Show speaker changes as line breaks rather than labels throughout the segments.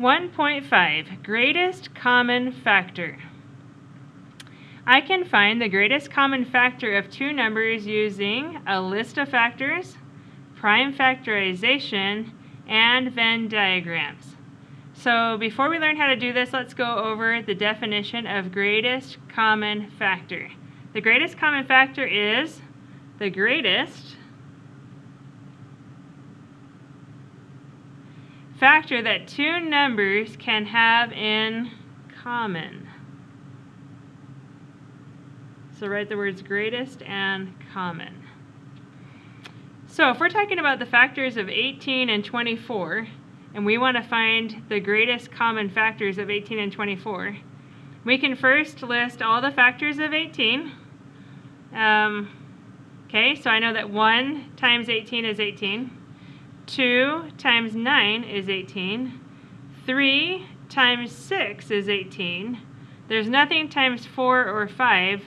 1.5, greatest common factor. I can find the greatest common factor of two numbers using a list of factors, prime factorization, and Venn diagrams. So before we learn how to do this, let's go over the definition of greatest common factor. The greatest common factor is the greatest factor that two numbers can have in common. So write the words greatest and common. So if we're talking about the factors of 18 and 24, and we want to find the greatest common factors of 18 and 24, we can first list all the factors of 18. Okay, so I know that 1 times 18 is 18. 2 times 9 is 18. 3 times 6 is 18. There's nothing times 4 or 5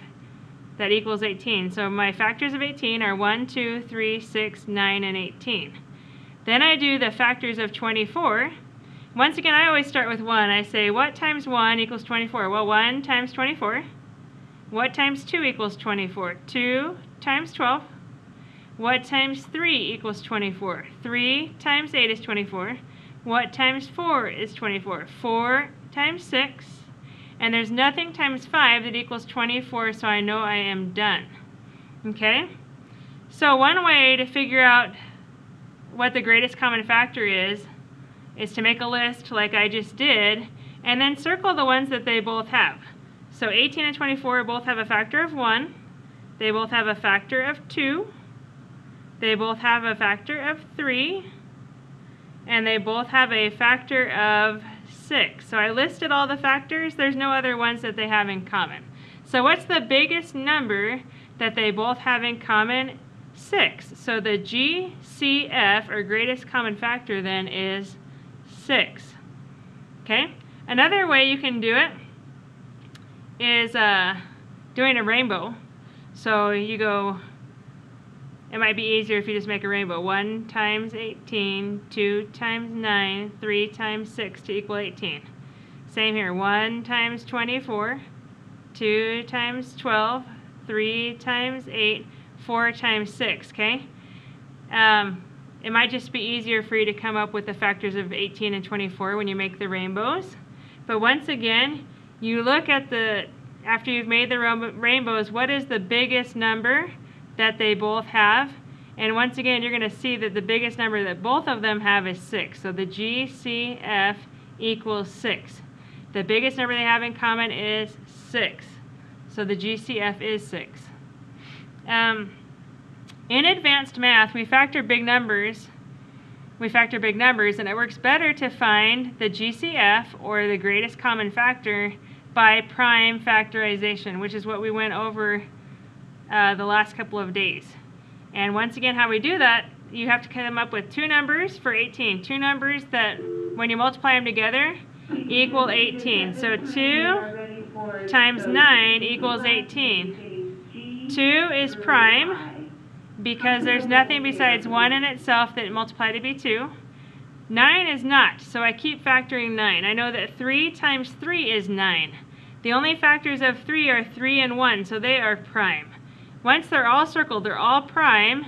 that equals 18. So my factors of 18 are 1, 2, 3, 6, 9, and 18. Then I do the factors of 24. Once again, I always start with 1. I say, what times 1 equals 24? Well, 1 times 24. What times 2 equals 24? 2 times 12. What times 3 equals 24? 3 times 8 is 24. What times 4 is 24? 4 times 6. And there's nothing times 5 that equals 24, so I know I am done. Okay? So one way to figure out what the greatest common factor is to make a list like I just did, and then circle the ones that they both have. So 18 and 24 both have a factor of 1. They both have a factor of 2. They both have a factor of 3, and they both have a factor of 6. So I listed all the factors. There's no other ones that they have in common. So what's the biggest number that they both have in common? 6. So the GCF, or greatest common factor, then is 6. Okay? Another way you can do it is doing a rainbow. So you go, it might be easier if you just make a rainbow. 1 times 18, 2 times 9, 3 times 6 to equal 18. Same here. 1 times 24, 2 times 12, 3 times 8, 4 times 6, okay? It might just be easier for you to come up with the factors of 18 and 24 when you make the rainbows. But once again, you look at after you've made the rainbows, what is the biggest number that they both have? And once again, you're going to see that the biggest number that both of them have is 6. So the GCF equals 6. The biggest number they have in common is 6. So the GCF is 6. In advanced math, we factor big numbers. And it works better to find the GCF, or the greatest common factor, by prime factorization, which is what we went over the last couple of days. And once again, how we do that, you have to come up with two numbers for 18. Two numbers that, when you multiply them together, equal 18. So 2 times 9 equals 18. 2 is prime, because there's nothing besides 1 in itself that multiply to be 2. 9 is not, so I keep factoring 9. I know that 3 times 3 is 9. The only factors of 3 are 3 and 1, so they are prime. Once they're all circled, they're all prime,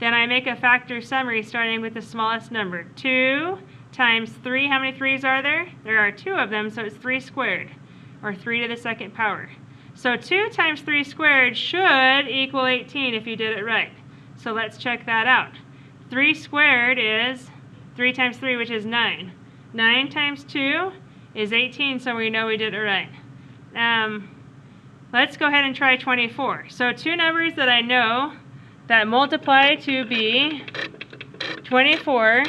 then I make a factor summary starting with the smallest number. 2 times 3, how many 3's are there? There are 2 of them, so it's 3 squared, or 3 to the second power. So 2 times 3 squared should equal 18 if you did it right. So let's check that out. 3 squared is 3 times 3, which is 9. 9 times 2 is 18, so we know we did it right. Let's go ahead and try 24. So two numbers that I know that multiply to be 24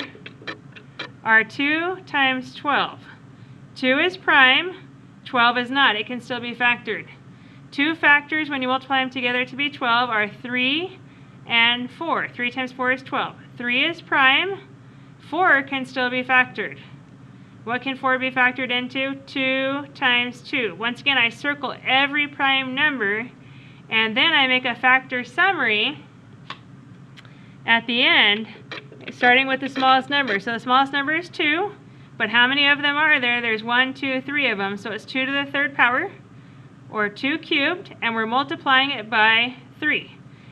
are 2 times 12. 2 is prime, 12 is not. It can still be factored. Two factors, when you multiply them together to be 12, are 3 and 4. 3 times 4 is 12. 3 is prime. 4 can still be factored. What can 4 be factored into? 2 times 2. Once again, I circle every prime number, and then I make a factor summary at the end, starting with the smallest number. So the smallest number is 2. But how many of them are there? There's 1, 2, 3 of them. So it's 2 to the third power, or 2 cubed, and we're multiplying it by 3.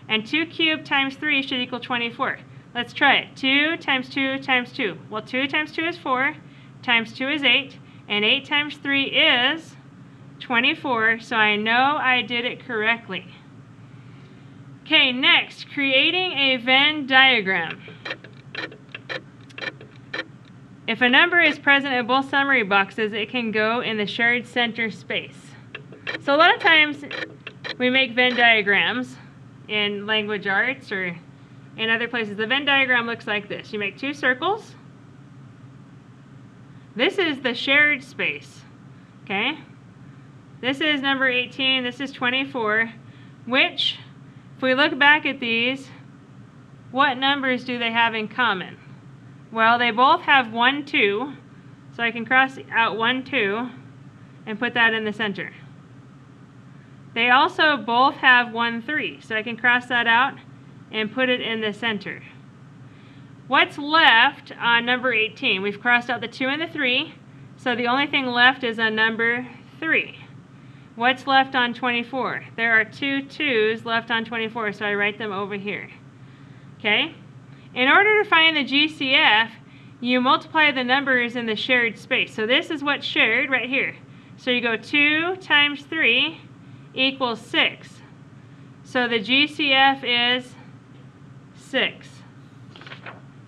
And 2 cubed times 3 should equal 24. Let's try it. 2 times 2 times 2. Well, 2 times 2 is 4, times 2 is 8, and 8 times 3 is 24, so I know I did it correctly. Okay, next, creating a Venn diagram. If a number is present in both summary boxes, it can go in the shared center space. So a lot of times we make Venn diagrams in language arts or in other places. The Venn diagram looks like this. You make 2 circles. This is the shared space, okay? This is number 18, this is 24, which, if we look back at these, what numbers do they have in common? Well, they both have 1, 2, so I can cross out 1, 2, and put that in the center. They also both have 1, 3, so I can cross that out and put it in the center. What's left on number 18? We've crossed out the 2 and the 3, so the only thing left is a number 3. What's left on 24? There are 2 2's left on 24, so I write them over here. Okay? In order to find the GCF, you multiply the numbers in the shared space. So this is what's shared right here. So you go 2 times 3 equals 6. So the GCF is 6.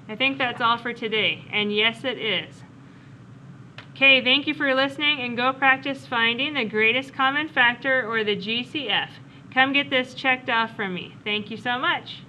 I think that's all for today, and yes, it is. Okay, thank you for listening, and go practice finding the greatest common factor, or the GCF. Come get this checked off from me. Thank you so much.